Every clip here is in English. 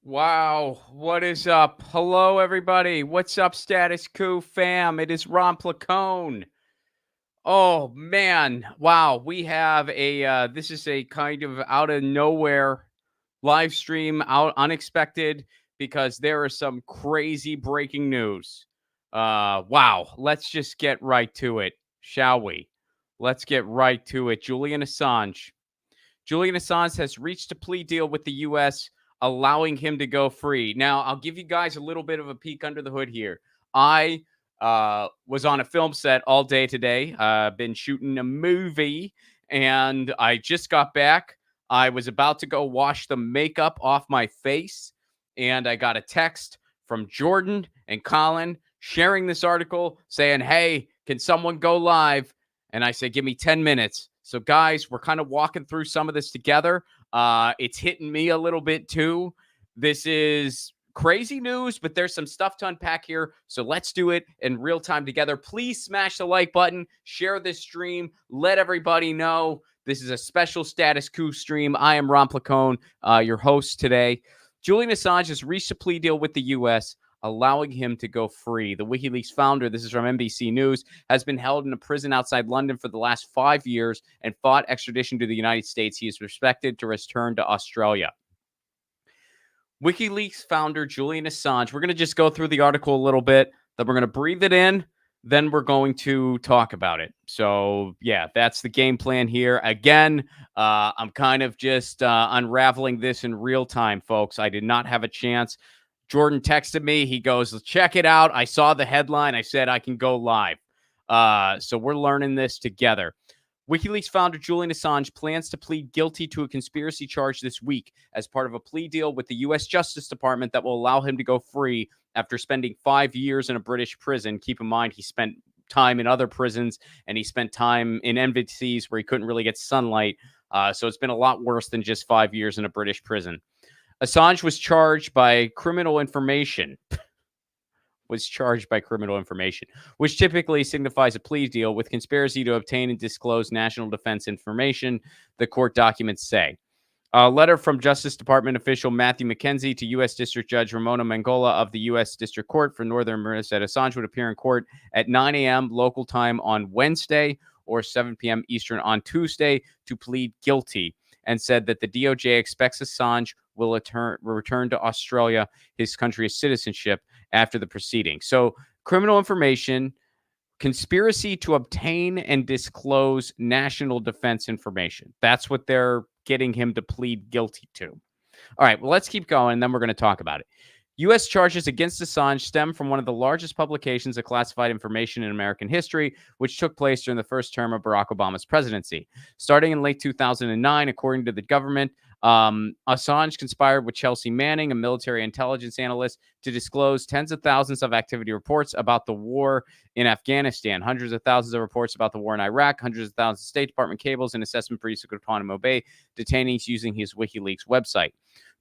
Wow, what is up? Hello, everybody. What's up, Status Coup fam? It is Ron Placone. Oh man, wow. We have this is a kind of out of nowhere live stream, out unexpected because there is some crazy breaking news. Wow. Let's just get right to it, shall we? Let's get right to it. Julian Assange has reached a plea deal with the U.S., allowing him to go free. Now, I'll give you guys a little bit of a peek under the hood here. I was on a film set all day today, been shooting a movie, and I just got back. I was about to go wash the makeup off my face, and I got a text from Jordan and Colin sharing this article saying, "Hey, can someone go live?" And I said, "Give me 10 minutes." So, guys, we're kind of walking through some of this together. It's hitting me a little bit too. This is crazy news, but there's some stuff to unpack here. So let's do it in real time together. Please smash the like button, share this stream, let everybody know this is a special Status Coup stream. I am Ron Placone, your host today. Julian Assange has reached a plea deal with the U.S., allowing him to go free. The WikiLeaks founder, this is from NBC News, has been held in a prison outside London for the last 5 years and fought extradition to the United States. He is expected to return to Australia. WikiLeaks founder Julian Assange. We're going to just go through the article a little bit, then we're going to breathe it in, then we're going to talk about it. So, yeah, that's the game plan here. Again, I'm kind of just unraveling this in real time, folks. I did not have a chance. Jordan texted me. He goes, "Check it out. I saw the headline. I said I can go live." So we're learning this together. WikiLeaks founder Julian Assange plans to plead guilty to a conspiracy charge this week as part of a plea deal with the U.S. Justice Department that will allow him to go free after spending 5 years in a British prison. Keep in mind, he spent time in other prisons and he spent time in embassies where he couldn't really get sunlight. So it's been a lot worse than just 5 years in a British prison. Assange was charged by criminal information. Which typically signifies a plea deal with conspiracy to obtain and disclose national defense information, the court documents say. A letter from Justice Department official Matthew McKenzie to U.S. District Judge Ramona Mangola of the U.S. District Court for Northern Maryland said Assange would appear in court at 9 a.m. local time on Wednesday or 7 p.m. Eastern on Tuesday to plead guilty, and said that the DOJ expects Assange will return to Australia, his country's citizenship, after the proceeding. So, criminal information, conspiracy to obtain and disclose national defense information. That's what they're getting him to plead guilty to. All right, well, let's keep going, and then we're going to talk about it. U.S. charges against Assange stem from one of the largest publications of classified information in American history, which took place during the first term of Barack Obama's presidency. Starting in late 2009, according to the government, Assange conspired with Chelsea Manning, a military intelligence analyst, to disclose tens of thousands of activity reports about the war in Afghanistan, hundreds of thousands of reports about the war in Iraq, hundreds of thousands of State Department cables, and assessment briefs of Guantanamo Bay detainees using his WikiLeaks website.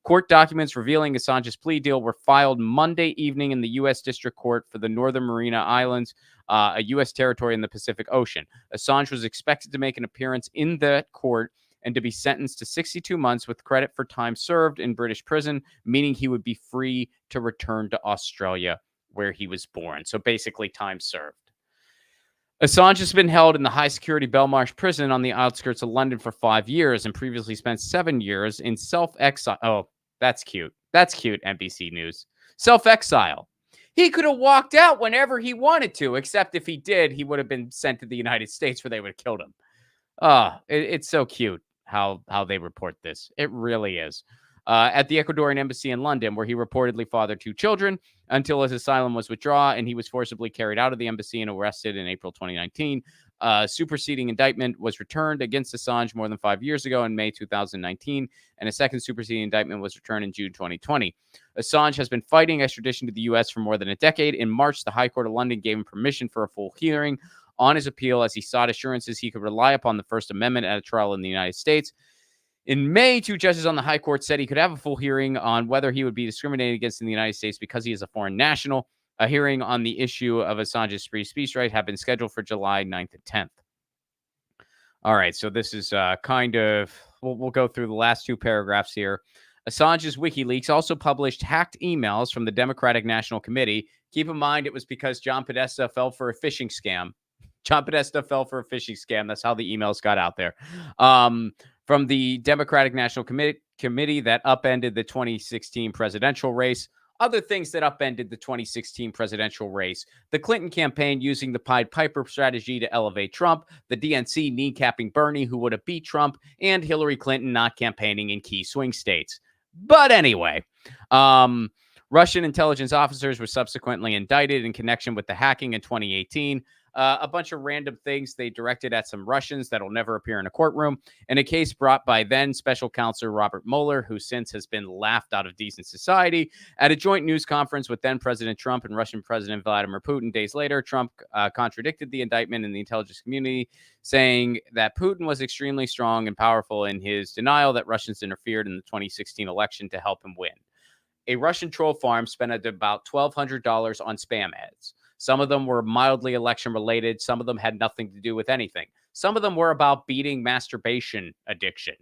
Court documents revealing Assange's plea deal were filed Monday evening in the U.S. District Court for the Northern Mariana Islands, a U.S. territory in the Pacific Ocean. Assange was expected to make an appearance in that court and to be sentenced to 62 months with credit for time served in British prison, meaning he would be free to return to Australia, where he was born. So basically, time served. Assange has been held in the high-security Belmarsh prison on the outskirts of London for 5 years and previously spent 7 years in self-exile. Oh, that's cute. That's cute, NBC News. Self-exile. He could have walked out whenever he wanted to, except if he did, he would have been sent to the United States where they would have killed him. It's so cute how they report this. It really is. At the Ecuadorian embassy in London, where he reportedly fathered 2 children until his asylum was withdrawn and he was forcibly carried out of the embassy and arrested in April 2019. Superseding indictment was returned against Assange more than 5 years ago in May 2019, and a second superseding indictment was returned in June 2020. Assange has been fighting extradition to the U.S. for more than a decade. In March, the High Court of London gave him permission for a full hearing on his appeal as he sought assurances he could rely upon the First Amendment at a trial in the United States. In May, 2 judges on the High Court said he could have a full hearing on whether he would be discriminated against in the United States because he is a foreign national. A hearing on the issue of Assange's free speech right have been scheduled for July 9th and 10th. All right, so this is we'll go through the last 2 paragraphs here. Assange's WikiLeaks also published hacked emails from the Democratic National Committee. Keep in mind, it was because John Podesta fell for a phishing scam. John Podesta fell for a phishing scam. That's how the emails got out there. From the Democratic National Committee that upended the 2016 presidential race. Other things that upended the 2016 presidential race: the Clinton campaign using the Pied Piper strategy to elevate Trump, the DNC kneecapping Bernie, who would have beat Trump, and Hillary Clinton not campaigning in key swing states. But anyway, Russian intelligence officers were subsequently indicted in connection with the hacking in 2018. A bunch of random things they directed at some Russians that'll never appear in a courtroom, in a case brought by then special counsel Robert Mueller, who since has been laughed out of decent society. At a joint news conference with then President Trump and Russian President Vladimir Putin days later, Trump contradicted the indictment in the intelligence community, saying that Putin was extremely strong and powerful in his denial that Russians interfered in the 2016 election to help him win. A Russian troll farm spent about $1,200 on spam ads. Some of them were mildly election related. Some of them had nothing to do with anything. Some of them were about beating masturbation addiction.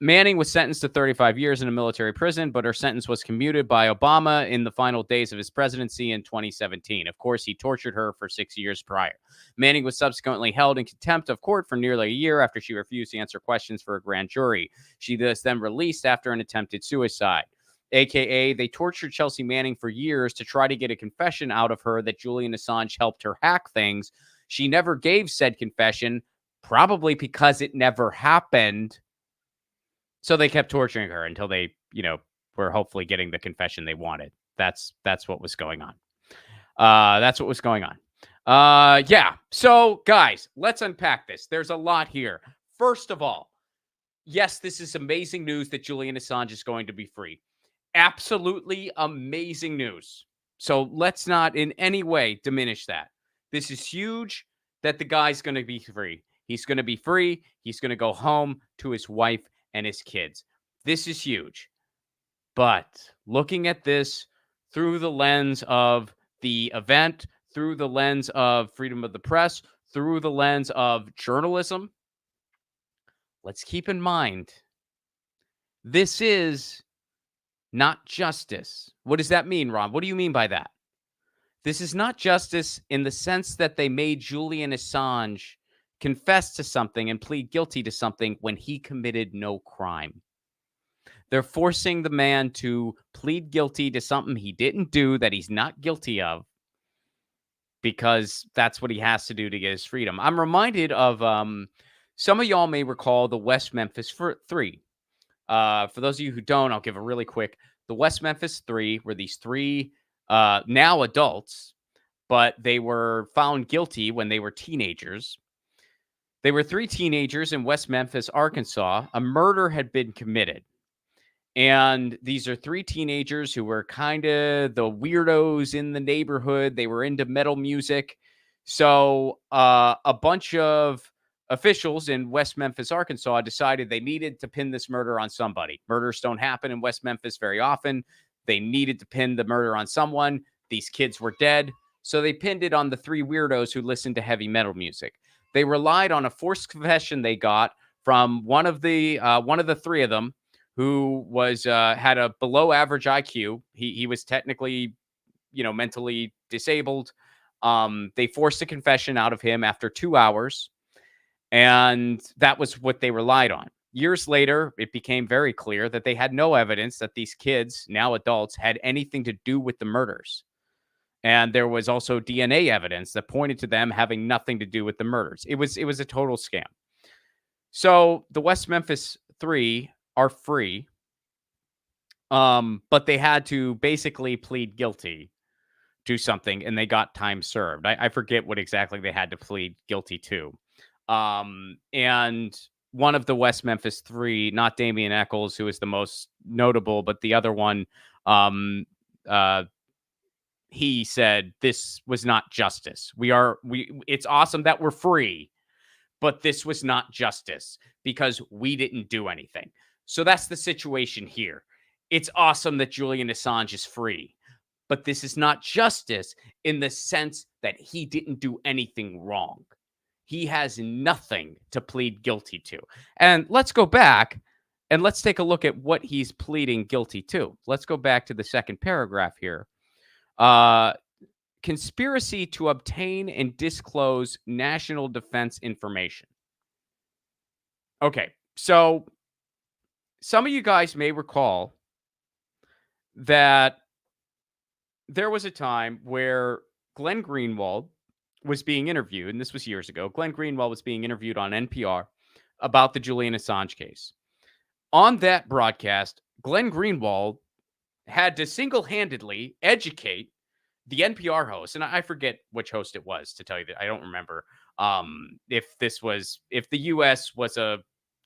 Manning was sentenced to 35 years in a military prison, but her sentence was commuted by Obama in the final days of his presidency in 2017. Of course, he tortured her for 6 years prior. Manning was subsequently held in contempt of court for nearly a year after she refused to answer questions for a grand jury. She was then released after an attempted suicide. AKA, they tortured Chelsea Manning for years to try to get a confession out of her that Julian Assange helped her hack things. She never gave said confession, probably because it never happened. So they kept torturing her until they, were hopefully getting the confession they wanted. That's what was going on. That's what was going on. Yeah. So, guys, let's unpack this. There's a lot here. First of all, yes, this is amazing news that Julian Assange is going to be free. Absolutely amazing news. So let's not in any way diminish that. This is huge that the guy's going to be free. He's going to be free. He's going to go home to his wife and his kids. This is huge. But looking at this through the lens of the event, through the lens of freedom of the press, through the lens of journalism, let's keep in mind, this is not justice. What does that mean, Ron? What do you mean by that? This is not justice in the sense that they made Julian Assange confess to something and plead guilty to something when he committed no crime. They're forcing the man to plead guilty to something he didn't do that he's not guilty of because that's what he has to do to get his freedom. I'm reminded of some of y'all may recall the West Memphis 3. For those of you who don't, I'll give a really quick. The West Memphis 3 were these three now adults, but they were found guilty when they were teenagers. They were 3 teenagers in West Memphis, Arkansas. A murder had been committed. And these are 3 teenagers who were kind of the weirdos in the neighborhood. They were into metal music. So a bunch of officials in West Memphis, Arkansas decided they needed to pin this murder on somebody. Murders don't happen in West Memphis very often. They needed to pin the murder on someone. These kids were dead. So they pinned it on the 3 weirdos who listened to heavy metal music. They relied on a forced confession they got from one of the 3 of them who was had a below average IQ. He was technically, mentally disabled. They forced a confession out of him after 2 hours. And that was what they relied on. Years later, it became very clear that they had no evidence that these kids, now adults, had anything to do with the murders. And there was also DNA evidence that pointed to them having nothing to do with the murders. It was a total scam. So the West Memphis 3 are free, but they had to basically plead guilty to something, and they got time served. I forget what exactly they had to plead guilty to. And one of the West Memphis 3, not Damian Eccles, who is the most notable, but the other one, he said, this was not justice. It's awesome that we're free, but this was not justice because we didn't do anything. So that's the situation here. It's awesome that Julian Assange is free, but this is not justice in the sense that he didn't do anything wrong. He has nothing to plead guilty to. And let's go back And let's take a look at what he's pleading guilty to. Let's go back to the second paragraph here. Conspiracy to obtain and disclose national defense information. Okay, so some of you guys may recall that there was a time where Glenn Greenwald was being interviewed, and this was years ago. Glenn Greenwald was being interviewed on NPR about the Julian Assange case. On that broadcast, Glenn Greenwald had to single-handedly educate the NPR host, and I forget which host it was, to tell you that. I don't remember if the U.S. was a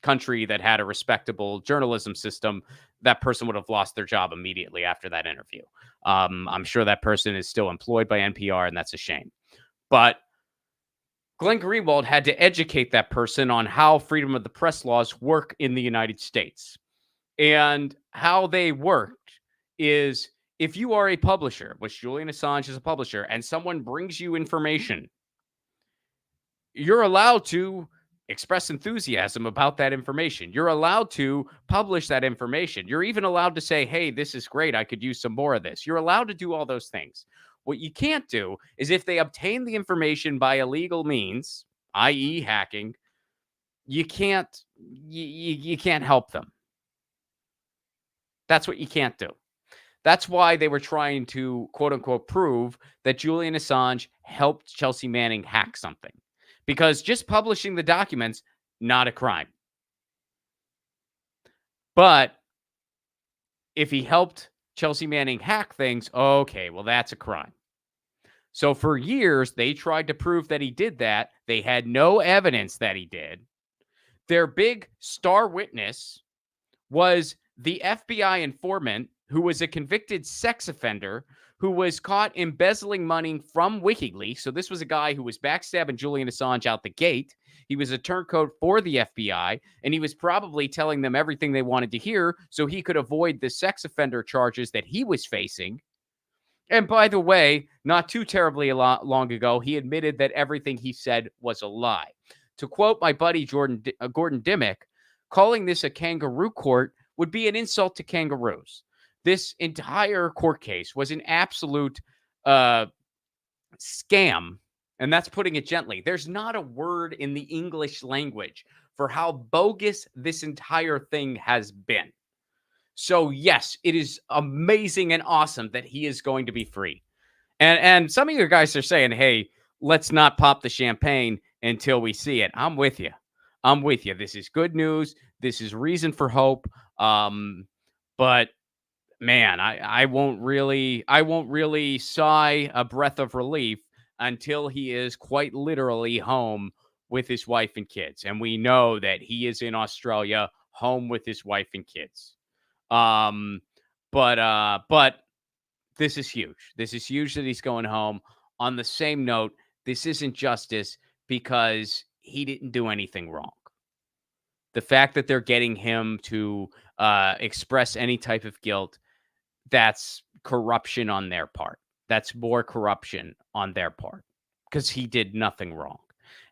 country that had a respectable journalism system, that person would have lost their job immediately after that interview. I'm sure that person is still employed by NPR, and that's a shame. But Glenn Greenwald had to educate that person on how freedom of the press laws work in the United States. And how they worked is, if you are a publisher, which Julian Assange is a publisher, and someone brings you information, you're allowed to express enthusiasm about that information. You're allowed to publish that information. You're even allowed to say, hey, this is great. I could use some more of this. You're allowed to do all those things. What you can't do is, if they obtain the information by illegal means, i.e. hacking, you can't help them. That's what you can't do. That's why they were trying to, quote unquote, prove that Julian Assange helped Chelsea Manning hack something. Because just publishing the documents, not a crime. But if he helped Chelsea Manning hack things, okay, well, that's a crime. So for years, they tried to prove that he did that. They had no evidence that he did. Their big star witness was the FBI informant, who was a convicted sex offender who was caught embezzling money from WikiLeaks. So this was a guy who was backstabbing Julian Assange out the gate. He was a turncoat for the FBI, and he was probably telling them everything they wanted to hear so he could avoid the sex offender charges that he was facing. And by the way, not too terribly long ago, he admitted that everything he said was a lie. To quote my buddy Gordon Dimmick, calling this a kangaroo court would be an insult to kangaroos. This entire court case was an absolute scam, and that's putting it gently. There's not a word in the English language for how bogus this entire thing has been. So yes, it is amazing and awesome that he is going to be free. And some of you guys are saying, hey, let's not pop the champagne until we see it. I'm with you. I'm with you. This is good news. This is reason for hope. But man, I won't really sigh a breath of relief until he is quite literally home with his wife and kids. And we know that he is in Australia, home with his wife and kids. But this is huge. This is huge that he's going home. On the same note, this isn't justice because he didn't do anything wrong. The fact that they're getting him to express any type of guilt, that's corruption on their part. That's more corruption on their part because he did nothing wrong.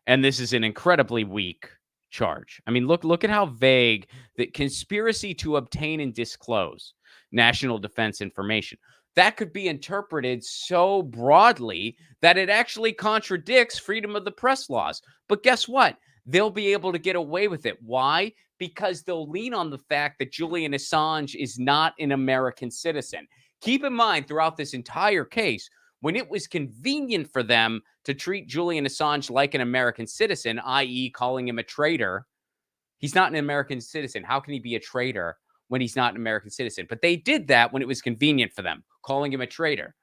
And this is an incredibly weak charge. I mean, look at how vague the conspiracy to obtain and disclose national defense information. That could be interpreted so broadly that it actually contradicts freedom of the press laws. But guess what? They'll be able to get away with it. Why? Because they'll lean on the fact that Julian Assange is not an American citizen. Keep in mind, throughout this entire case, when it was convenient for them to treat Julian Assange like an American citizen, i.e. calling him a traitor, he's not an American citizen. How can he be a traitor when he's not an American citizen? But they did that when it was convenient for them, calling him a traitor.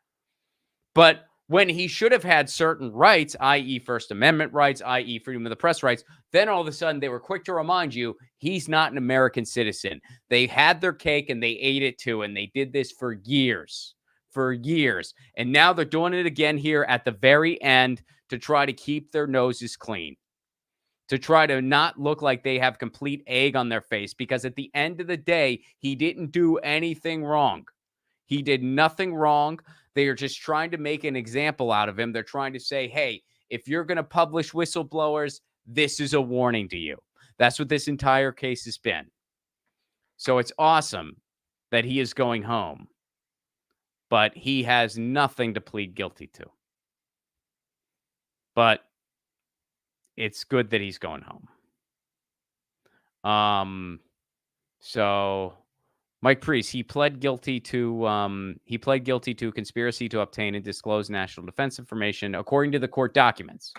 But when he should have had certain rights, i.e. First Amendment rights, i.e. freedom of the press rights, then all of a sudden they were quick to remind you he's not an American citizen. They had their cake and they ate it too, and they did this for years. And now they're doing it again here at the very end to try to keep their noses clean, to try to not look like they have complete egg on their face, because at the end of the day, he didn't do anything wrong. He did nothing wrong. They are just trying to make an example out of him. They're trying to say, hey, if you're going to publish whistleblowers, this is a warning to you. That's what this entire case has been. So it's awesome that he is going home, but he has nothing to plead guilty to. But it's good that he's going home. So Mike Priest, he pled guilty to conspiracy to obtain and disclose national defense information, according to the court documents.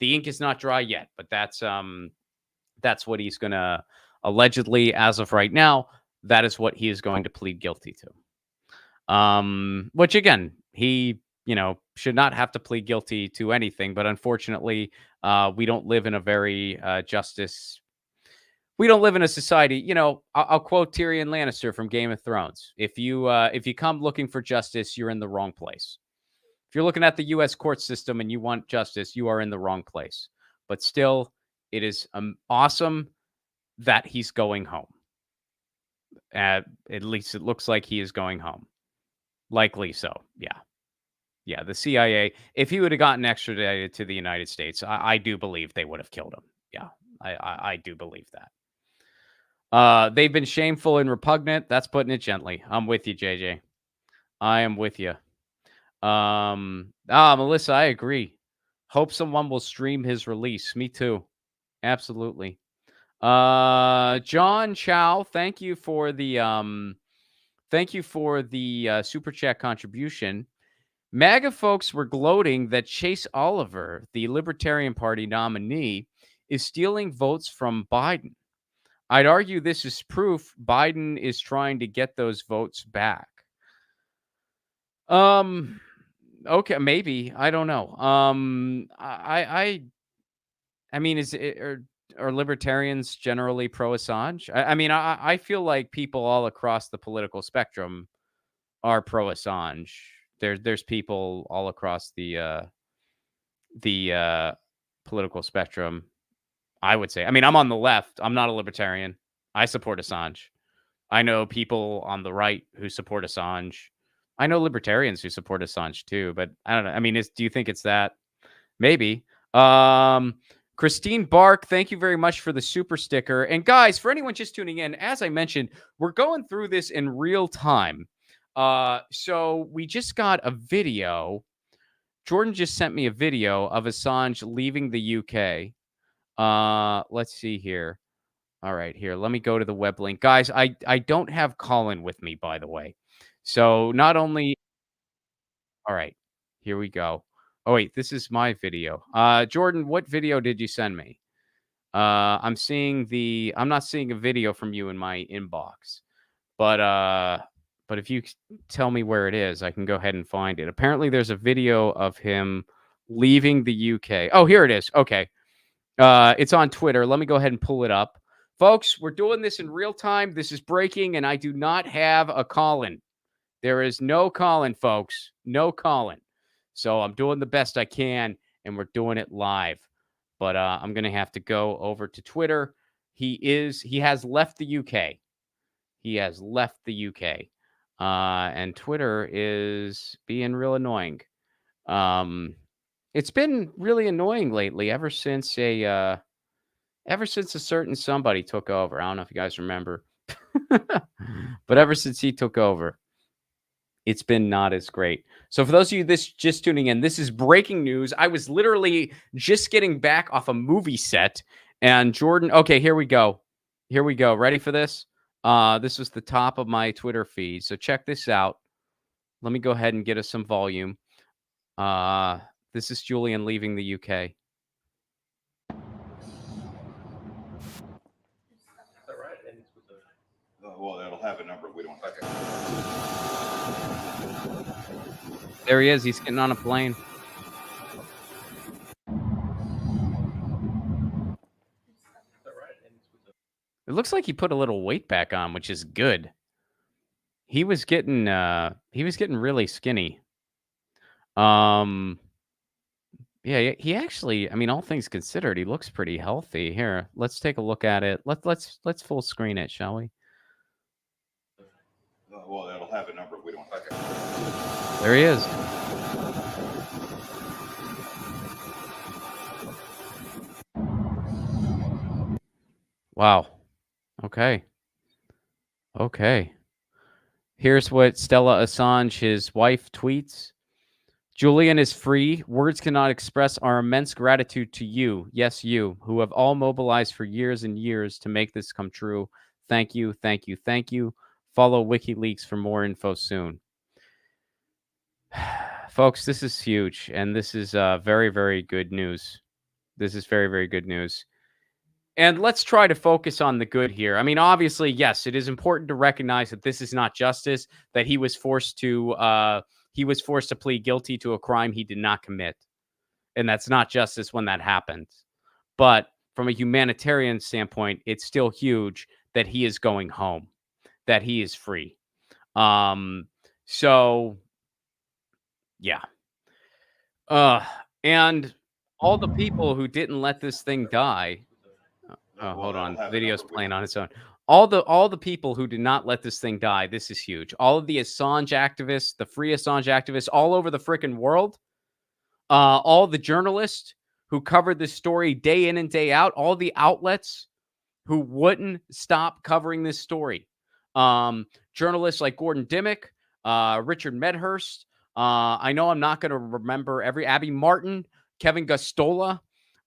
The ink is not dry yet, but that's what he's gonna allegedly, as of right now, that is what he is going to plead guilty to. Which again, he should not have to plead guilty to anything, but unfortunately, we don't live in a very we don't live in a society. I'll quote Tyrion Lannister from Game of Thrones. If you come looking for justice, you're in the wrong place. If you're looking at the U.S. court system and you want justice, you are in the wrong place. But still, it is awesome that he's going home. At least it looks like he is going home. Likely so. Yeah. Yeah. The CIA, if he would have gotten extradited to the United States, I do believe they would have killed him. Yeah. I do believe that. They've been shameful and repugnant. That's putting it gently. I'm with you, JJ. I am with you. Melissa, I agree. Hope someone will stream his release. Me too. Absolutely. John Chow, thank you for the super chat contribution. MAGA folks were gloating that Chase Oliver, the Libertarian Party nominee, is stealing votes from Biden. I'd argue this is proof Biden is trying to get those votes back. Okay, maybe. I don't know. I mean, are libertarians generally pro Assange? I mean, I feel like people all across the political spectrum are pro Assange. There's people all across the political spectrum, I would say. I mean, I'm on the left. I'm not a libertarian. I support Assange. I know people on the right who support Assange. I know libertarians who support Assange too, but I don't know. I mean, do you think it's that? Maybe. Christine Bark, thank you very much for the super sticker. And guys, for anyone just tuning in, as I mentioned, we're going through this in real time. So we just got a video. Jordan just sent me a video of Assange leaving the UK. Let's see here. All right, here. Let me go to the web link. Guys, I don't have Colin with me, by the way. So not only... All right, here we go. Oh, wait, this is my video. Jordan, what video did you send me? I'm not seeing a video from you in my inbox. But if you tell me where it is, I can go ahead and find it. Apparently there's a video of him leaving the UK. Oh, here it is. Okay. It's on Twitter. Let me go ahead and pull it up. Folks, we're doing this in real time. This is breaking, and I do not have a Colin. There is no Colin, folks. No Colin. So I'm doing the best I can, and we're doing it live. But I'm going to have to go over to Twitter. He has left the UK. He has left the UK. And Twitter is being real annoying. It's been really annoying lately, ever since a certain somebody took over. I don't know if you guys remember. But ever since he took over, it's been not as great. So for those of you just tuning in, this is breaking news. I was literally just getting back off a movie set, and Jordan... Okay, here we go. Here we go. Ready for this? This was the top of my Twitter feed. So check this out. Let me go ahead and get us some volume. This is Julian leaving the UK. Well, it'll have a number. We don't. Okay. There he is. He's getting on a plane. It looks like he put a little weight back on, which is good. He was getting really skinny. Yeah, he actually, I mean, all things considered, he looks pretty healthy. Here, let's take a look at it. Let's full screen it, shall we? Well, it'll have a number. We don't. Okay. There he is. Wow. Okay. Okay. Here's what Stella Assange, his wife, tweets. Julian is free. Words cannot express our immense gratitude to you. Yes, you, who have all mobilized for years and years to make this come true. Thank you, thank you, thank you. Follow WikiLeaks for more info soon. Folks, this is huge, and this is very, very good news. This is very, very good news. And let's try to focus on the good here. I mean, obviously, yes, it is important to recognize that this is not justice, that he was forced to plead guilty to a crime he did not commit. And that's not justice when that happens. But from a humanitarian standpoint, it's still huge that he is going home, that he is free. So yeah. And all the people who didn't let this thing die. Oh, hold on. Video's playing on its own. All the people who did not let this thing die, this is huge. All of the Assange activists, the free Assange activists all over the freaking world, all the journalists who covered this story day in and day out, all the outlets who wouldn't stop covering this story. Journalists like Gordon Dimmick, Richard Medhurst. I know I'm not going to remember Abby Martin, Kevin Gustola.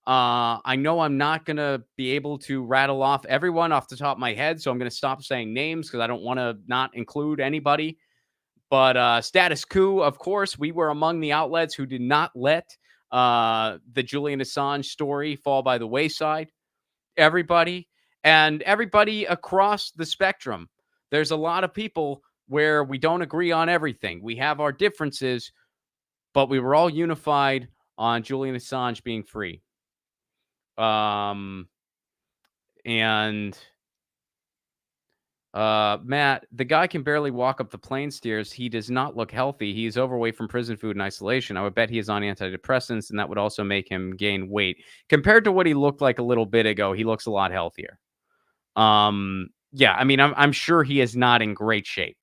I know I'm not going to be able to rattle off everyone off the top of my head, so I'm going to stop saying names because I don't want to not include anybody. But Status Coup, of course, we were among the outlets who did not let the Julian Assange story fall by the wayside. Everybody across the spectrum. There's a lot of people where we don't agree on everything. We have our differences, but we were all unified on Julian Assange being free. And Matt, the guy can barely walk up the plane stairs. He does not look healthy. He's overweight from prison food and isolation. I would bet he is on antidepressants, and that would also make him gain weight. Compared to what he looked like a little bit ago, he looks a lot healthier. Yeah, I mean, I'm sure he is not in great shape.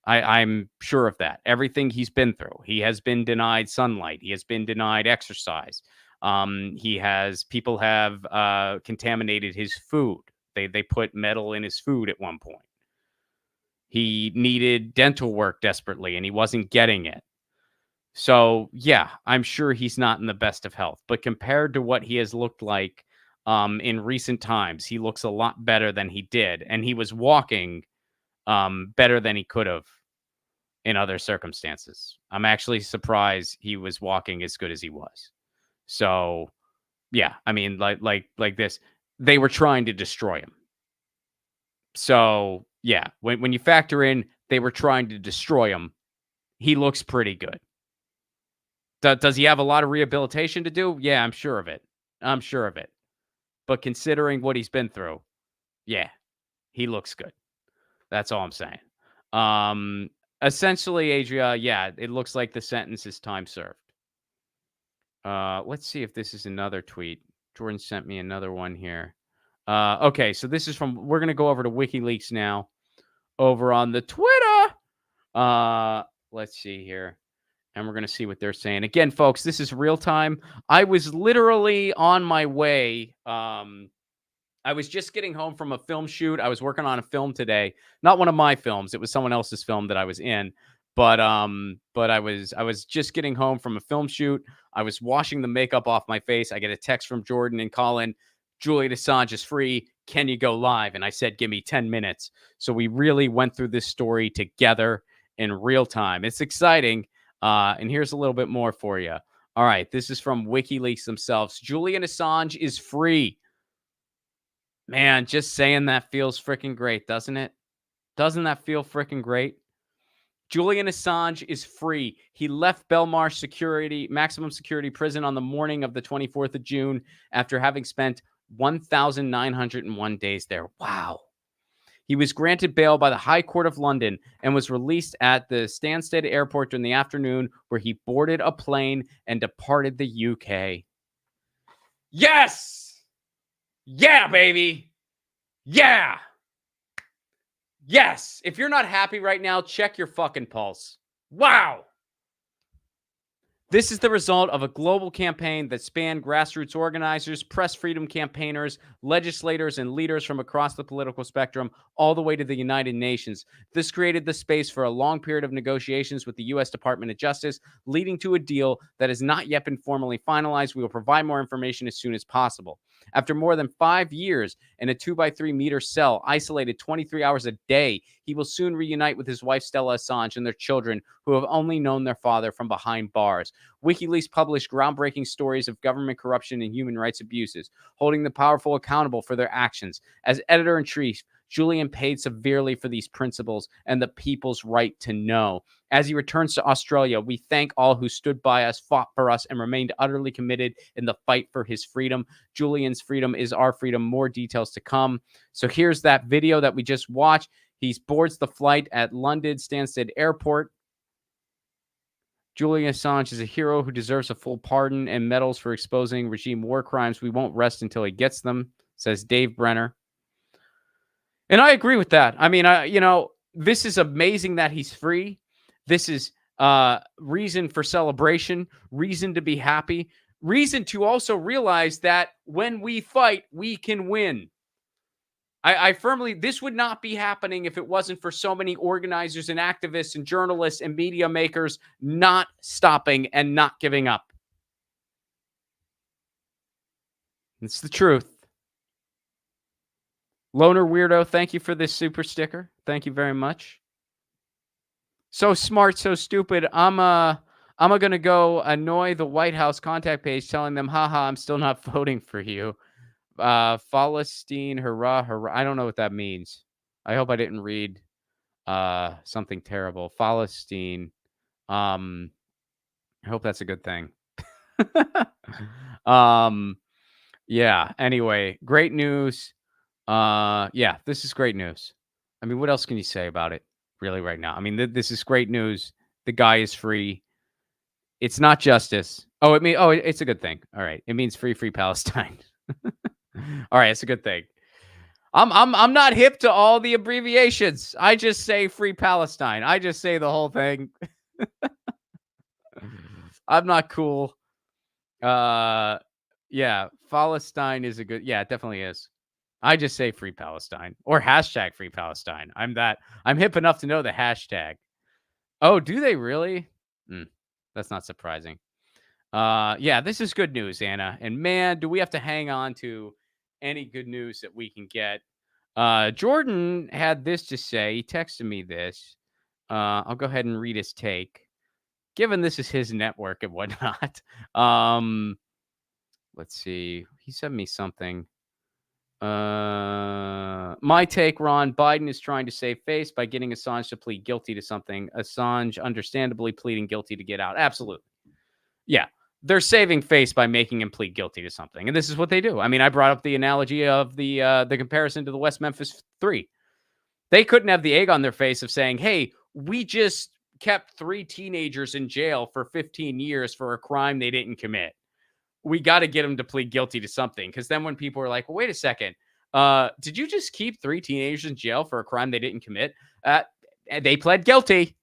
I'm sure of that. Everything he's been through. He has been denied sunlight. He has been denied exercise. People have contaminated his food. They put metal in his food at one point. He needed dental work desperately, and he wasn't getting it. So, yeah, I'm sure he's not in the best of health. But compared to what he has looked like in recent times, he looks a lot better than he did. And he was walking better than he could have in other circumstances. I'm actually surprised he was walking as good as he was. So, yeah, I mean, like this. They were trying to destroy him. So, yeah, when you factor in they were trying to destroy him, he looks pretty good. Does he have a lot of rehabilitation to do? Yeah, I'm sure of it. I'm sure of it. But considering what he's been through, yeah, he looks good. That's all I'm saying. Essentially, Adria, yeah, it looks like the sentence is time served. Let's see if this is another tweet. Jordan sent me another one here. Okay, so this is we're going to go over to WikiLeaks now over on the Twitter. Let's see here. And we're going to see what they're saying. Again, folks, this is real time. I was literally on my way. I was just getting home from a film shoot. I was working on a film today. Not one of my films. It was someone else's film that I was in. But I was just getting home from a film shoot. I was washing the makeup off my face. I get a text from Jordan and Colin. Julian Assange is free. Can you go live? And I said, give me 10 minutes. So we really went through this story together in real time. It's exciting. And here's a little bit more for you. All right. This is from WikiLeaks themselves. Julian Assange is free. Man, just saying that feels freaking great, doesn't it? Doesn't that feel freaking great? Julian Assange is free. He left Belmarsh maximum security prison on the morning of the 24th of June after having spent 1,901 days there. Wow. He was granted bail by the High Court of London and was released at the Stansted Airport during the afternoon, where he boarded a plane and departed the UK. Yes! Yeah, baby! Yeah! Yes! If you're not happy right now, check your fucking pulse. Wow! This is the result of a global campaign that spanned grassroots organizers, press freedom campaigners, legislators, and leaders from across the political spectrum, all the way to the United Nations. This created the space for a long period of negotiations with the U.S. Department of Justice, leading to a deal that has not yet been formally finalized. We will provide more information as soon as possible. After more than 5 years in a 2x3 meter cell, isolated 23 hours a day, he will soon reunite with his wife, Stella Assange, and their children, who have only known their father from behind bars. WikiLeaks published groundbreaking stories of government corruption and human rights abuses, holding the powerful accountable for their actions. As editor-in-chief, Julian paid severely for these principles and the people's right to know. As he returns to Australia, we thank all who stood by us, fought for us, and remained utterly committed in the fight for his freedom. Julian's freedom is our freedom. More details to come. So here's that video that we just watched. He boards the flight at London Stansted Airport. Julian Assange is a hero who deserves a full pardon and medals for exposing regime war crimes. We won't rest until he gets them, says Dave Brenner. And I agree with that. I mean, this is amazing that he's free. This is reason for celebration, reason to be happy, reason to also realize that when we fight, we can win. I firmly, this would not be happening if it wasn't for so many organizers and activists and journalists and media makers not stopping and not giving up. It's the truth. Loner Weirdo, thank you for this super sticker. Thank you very much. So smart, so stupid. I'm gonna go annoy the White House contact page telling them, haha, I'm still not voting for you. Palestine, hurrah, hurrah. I don't know what that means. I hope I didn't read something terrible. Palestine. I hope that's a good thing. Yeah, anyway, great news. Yeah, this is great news. I mean, what else can you say about it really right now? I mean, this is great news. The guy is free. It's not justice. It's a good thing. All right. It means free Palestine. All right, it's a good thing. I'm not hip to all the abbreviations. I just say free Palestine. I just say the whole thing. I'm not cool. Yeah, Palestine is a good. Yeah, it definitely is. I just say free Palestine or hashtag free Palestine. I'm hip enough to know the hashtag. Oh, do they really? That's not surprising. Yeah, this is good news, Anna. And man, do we have to hang on to any good news that we can get. Jordan had this to say. He texted me this. I'll go ahead and read his take, given this is his network and whatnot. Let's see. He sent me something. My take, Ron, Biden is trying to save face by getting Assange to plead guilty to something. Assange understandably pleading guilty to get out. Absolutely. Yeah. They're saving face by making him plead guilty to something. And this is what they do. I mean, I brought up the analogy of the comparison to the West Memphis 3. They couldn't have the egg on their face of saying, hey, we just kept 3 teenagers in jail for 15 years for a crime they didn't commit. We got to get them to plead guilty to something. Because then when people are like, well, wait a second, did you just keep 3 teenagers in jail for a crime they didn't commit? They pled guilty.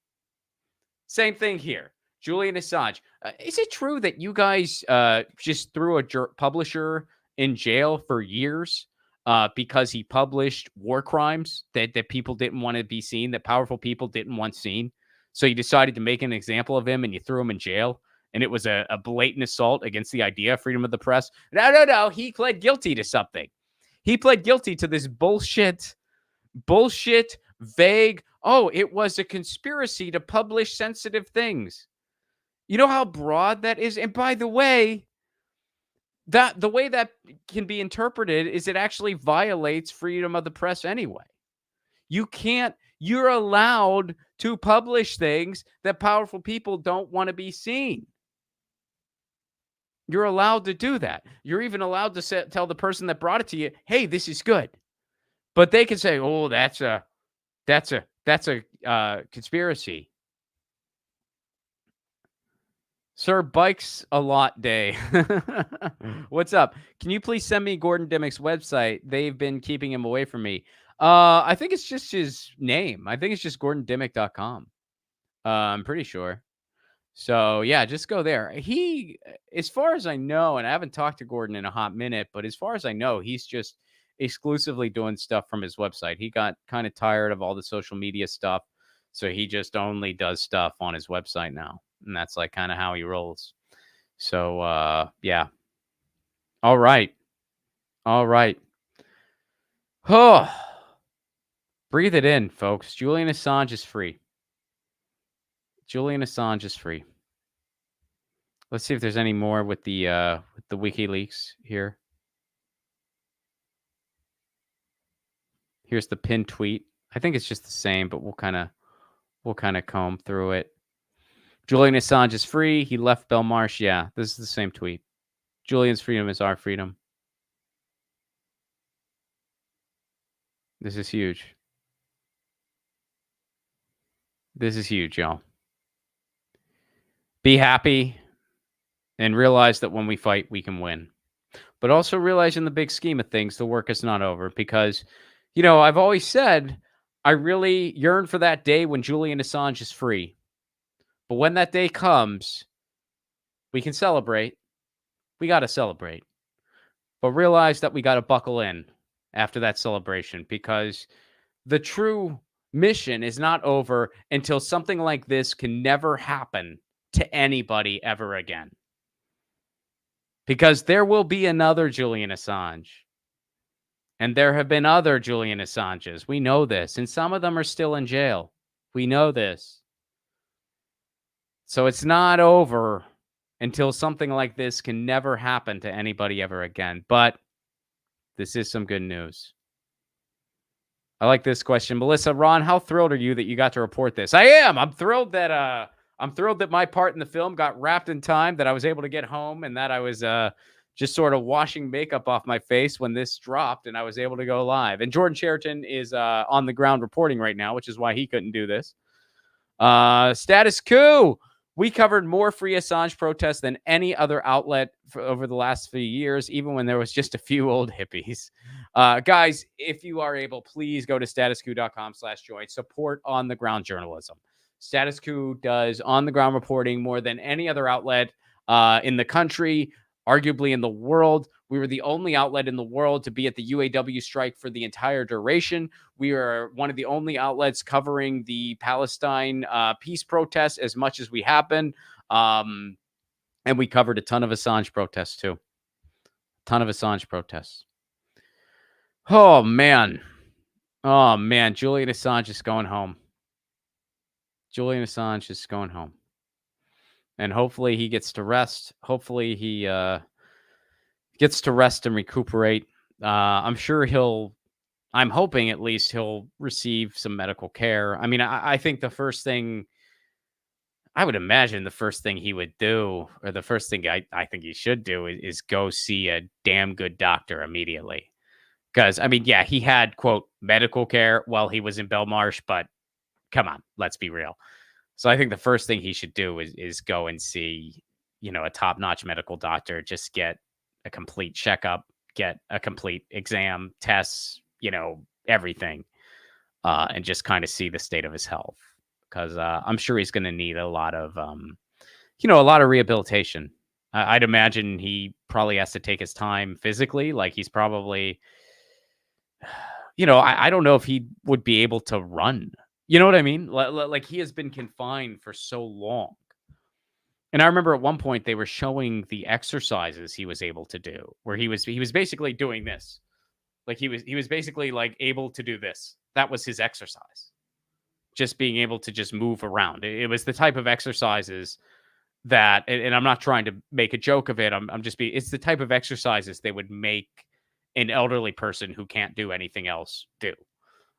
Same thing here. Julian Assange. Is it true that you guys just threw a publisher in jail for years because he published war crimes that people didn't want to be seen, that powerful people didn't want seen? So you decided to make an example of him and you threw him in jail? And it was a blatant assault against the idea of freedom of the press? No. He pled guilty to something. He pled guilty to this bullshit, vague, it was a conspiracy to publish sensitive things. You know how broad that is? And by the way, the way that can be interpreted is it actually violates freedom of the press anyway. You're allowed to publish things that powerful people don't want to be seen. You're allowed to do that. You're even allowed to tell the person that brought it to you, hey, this is good. But they can say, oh, that's a conspiracy. Sir Bikes a Lot Day. What's up? Can you please send me Gordon Dimmick's website? They've been keeping him away from me. I think it's just his name. I think it's just gordondimmick.com. I'm pretty sure. So yeah, just go there. He, as far as I know, and I haven't talked to Gordon in a hot minute, but as far as I know, he's just exclusively doing stuff from his website. He got kind of tired of all the social media stuff, so he just only does stuff on his website now, and that's like kind of how he rolls. So yeah. All right. All right. Oh, breathe it in, folks. Julian Assange is free. Julian Assange is free. Let's see if there's any more with the WikiLeaks here. Here's the pinned tweet. I think it's just the same, but we'll kind of comb through it. Julian Assange is free. He left Belmarsh. Yeah, this is the same tweet. Julian's freedom is our freedom. This is huge. This is huge, y'all. Be happy and realize that when we fight, we can win. But also realize in the big scheme of things, the work is not over because, I've always said I really yearn for that day when Julian Assange is free. But when that day comes, we can celebrate. We got to celebrate. But realize that we got to buckle in after that celebration because the true mission is not over until something like this can never happen to anybody ever again. Because there will be another Julian Assange. And there have been other Julian Assanges. We know this. And some of them are still in jail. We know this. So it's not over until something like this can never happen to anybody ever again. But this is some good news. I like this question. Melissa, Ron, how thrilled are you that you got to report this? I am. I'm thrilled that my part in the film got wrapped in time, that I was able to get home, and that I was just sort of washing makeup off my face when this dropped, and I was able to go live. And Jordan Sheraton is on the ground reporting right now, which is why he couldn't do this. Status Coup. We covered more free Assange protests than any other outlet over the last few years, even when there was just a few old hippies. Guys, if you are able, please go to statuscoup.com/join. Support on the ground journalism. Status Coup does on the ground reporting more than any other outlet in the country, arguably in the world. We were the only outlet in the world to be at the UAW strike for the entire duration. We are one of the only outlets covering the Palestine peace protests as much as we have been. And we covered a ton of Assange protests too. Ton of Assange protests. Oh, man. Julian Assange is going home. Julian Assange is going home. And hopefully he gets to rest. Hopefully he gets to rest and recuperate. I'm hoping at least he'll receive some medical care. I mean, I think the first thing, I would imagine the first thing he would do, or the first thing I think he should do is go see a damn good doctor immediately. Because, I mean, yeah, he had, quote, medical care while he was in Belmarsh, but come on, let's be real. So I think the first thing he should do is go and see, a top-notch medical doctor, just get a complete checkup, get a complete exam, tests, everything, and just kind of see the state of his health. Because I'm sure he's going to need a lot of, rehabilitation. I'd imagine he probably has to take his time physically. Like he's probably, I don't know if he would be able to run. You know what I mean? Like he has been confined for so long. And I remember at one point they were showing the exercises he was able to do, where he was basically doing this. Like he was basically like able to do this. That was his exercise. Just being able to just move around. It was the type of exercises that, and I'm not trying to make a joke of it. It's the type of exercises they would make an elderly person who can't do anything else do.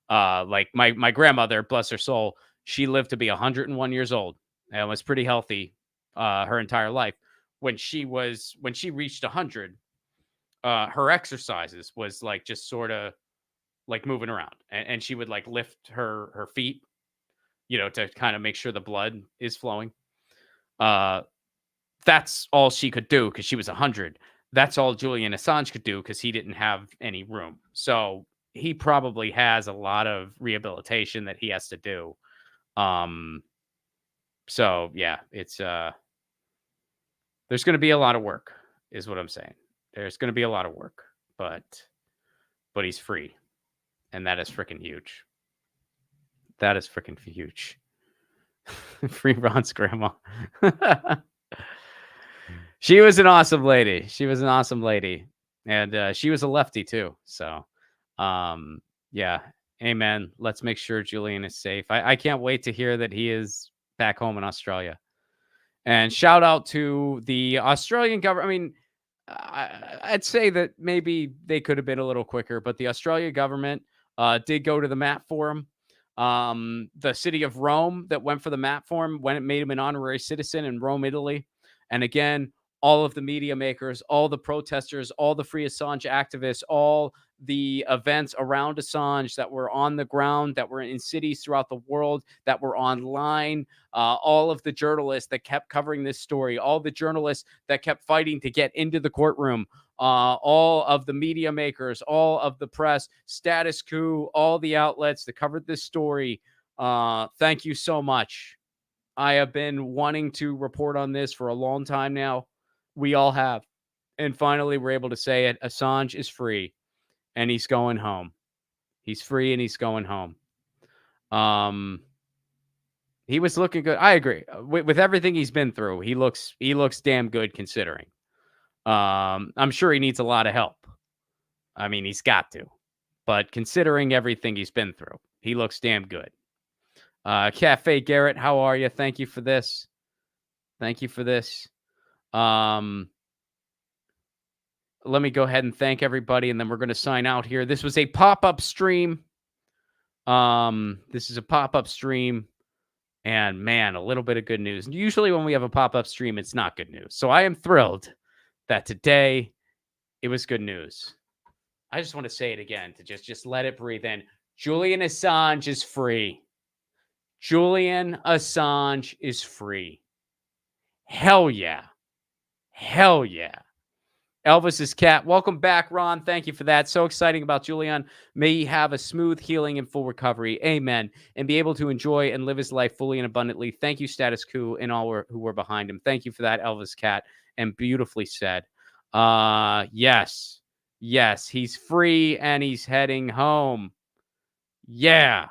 Like my grandmother, bless her soul, she lived to be 101 years old and was pretty healthy her entire life. When she reached 100, her exercises was like just sort of like moving around, and she would like lift her feet, to kind of make sure the blood is flowing. That's all she could do because she was 100. That's all Julian Assange could do because he didn't have any room. So he probably has a lot of rehabilitation that he has to do. So yeah, it's there's going to be a lot of work, is what I'm saying. There's going to be a lot of work, but he's free, and that is freaking huge. That is freaking huge. Free Ron's grandma. She was an awesome lady. She was an awesome lady, and she was a lefty too. So, yeah, amen. Let's make sure Julian is safe. I can't wait to hear that he is back home in Australia. And shout out to the Australian government. I mean, I'd say that maybe they could have been a little quicker, but the Australian government did go to the MAP forum. The city of Rome that went for the MAP forum when it made him an honorary citizen in Rome, Italy. And again, all of the media makers, all the protesters, all the free Assange activists, all the events around Assange that were on the ground, that were in cities throughout the world, that were online, all of the journalists that kept covering this story, all the journalists that kept fighting to get into the courtroom, all of the media makers, all of the press, Status Coup, all the outlets that covered this story. Thank you so much. I have been wanting to report on this for a long time now. We all have. And finally, we're able to say it. Assange is free and he's going home. He's free and he's going home. He was looking good. I agree. With everything he's been through, he looks damn good considering. I'm sure he needs a lot of help. I mean, he's got to. But considering everything he's been through, he looks damn good. Cafe Garrett, how are you? Thank you for this. Thank you for this. Let me go ahead and thank everybody, and then we're going to sign out here. This was a pop-up stream. This is a pop-up stream. And man, a little bit of good news. Usually when we have a pop-up stream, it's not good news. So I am thrilled that today it was good news. I just want to say it again to just let it breathe in. Julian Assange is free. Julian Assange is free. Hell yeah. Hell yeah. Elvis's cat. Welcome back, Ron. Thank you for that. So exciting about Julian. May he have a smooth healing and full recovery. Amen. And be able to enjoy and live his life fully and abundantly. Thank you, Status Coup, and all who were behind him. Thank you for that, Elvis cat. And beautifully said. Yes. Yes, he's free and he's heading home. Yeah.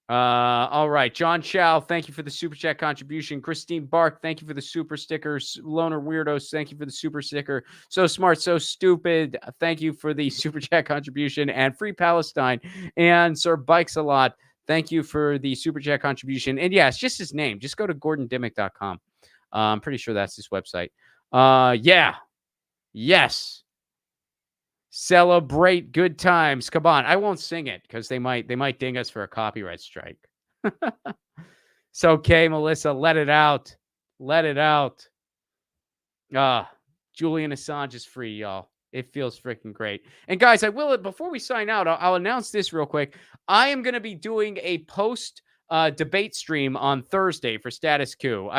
All right. John Chow, thank you for the super chat contribution. Christine Bark, thank you for the super stickers. Loner Weirdos, thank you for the super sticker. So Smart, So Stupid, thank you for the super chat contribution. And Free Palestine and Sir Bikes a Lot, thank you for the super chat contribution. And yeah, it's just his name. Just go to gordondimmick.com. I'm pretty sure that's his website. Yeah. Yes. Celebrate good times. Come on. I won't sing it because they might ding us for a copyright strike. It's okay, Melissa. Let it out. Let it out. Julian Assange is free, y'all. It feels freaking great. And guys, I will, before we sign out, I'll announce this real quick. I am going to be doing a post debate stream on Thursday for Status Coup.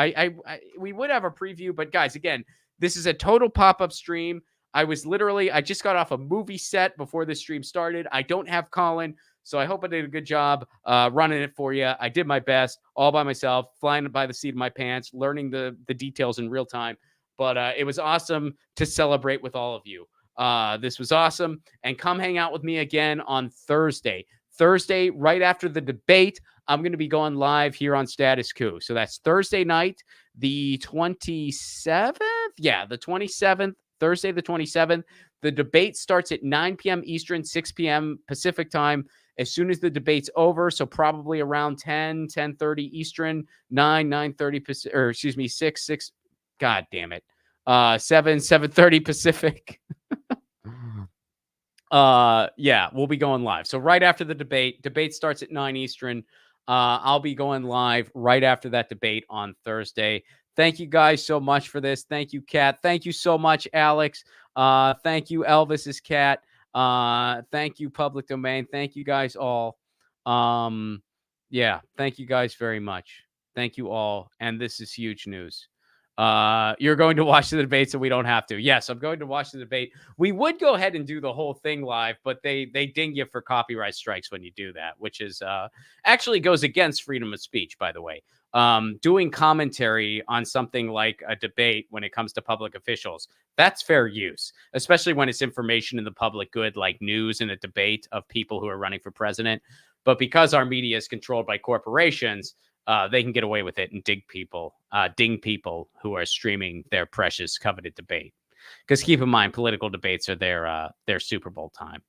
We would have a preview, but guys, again, this is a total pop-up stream. I just got off a movie set before this stream started. I don't have Colin, so I hope I did a good job running it for you. I did my best all by myself, flying by the seat of my pants, learning the details in real time. But it was awesome to celebrate with all of you. This was awesome. And come hang out with me again on Thursday. Thursday, right after the debate, I'm going to be going live here on Status Coup. So that's Thursday night, the 27th? Yeah, the 27th. Thursday, the 27th. The debate starts at 9 p.m. Eastern, 6 p.m. Pacific time. As soon as the debate's over, so probably around 10:30 Eastern, 9:30 Pacific, or excuse me, 6, God damn it, 7:30 Pacific. Yeah, we'll be going live. So right after the debate starts at 9 Eastern. I'll be going live right after that debate on Thursday. Thank you guys so much for this. Thank you, Kat. Thank you so much, Alex. Thank you, Elvis's cat. Thank you, Public Domain. Thank you guys all. Yeah, thank you guys very much. Thank you all. And this is huge news. You're going to watch the debate, so we don't have to. Yes, I'm going to watch the debate. We would go ahead and do the whole thing live, but they ding you for copyright strikes when you do that, which is actually goes against freedom of speech, by the way. Doing commentary on something like a debate when it comes to public officials, that's fair use, especially when it's information in the public good, like news in a debate of people who are running for president. But because our media is controlled by corporations, they can get away with it and ding people who are streaming their precious coveted debate. Because keep in mind, political debates are their Super Bowl time.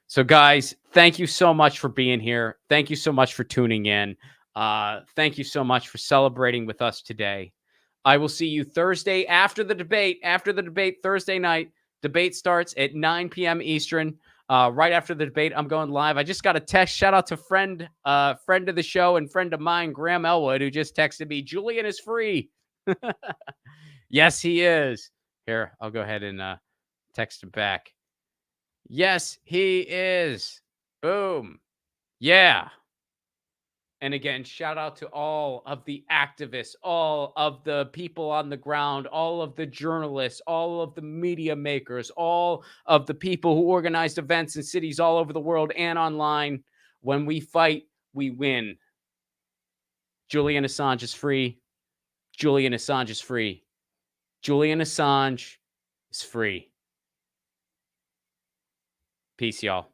So, guys, thank you so much for being here. Thank you so much for tuning in. Thank you so much for celebrating with us today. I will see you Thursday after the debate. After the debate, Thursday night. Debate starts at 9 p.m. Eastern. Right after the debate, I'm going live. I just got a text. Shout out to friend of the show and friend of mine, Graham Elwood, who just texted me, Julian is free. Yes, he is. Here, I'll go ahead and text him back. Yes, he is. Boom. Yeah. And again, shout out to all of the activists, all of the people on the ground, all of the journalists, all of the media makers, all of the people who organized events in cities all over the world and online. When we fight, we win. Julian Assange is free. Julian Assange is free. Julian Assange is free. Peace, y'all.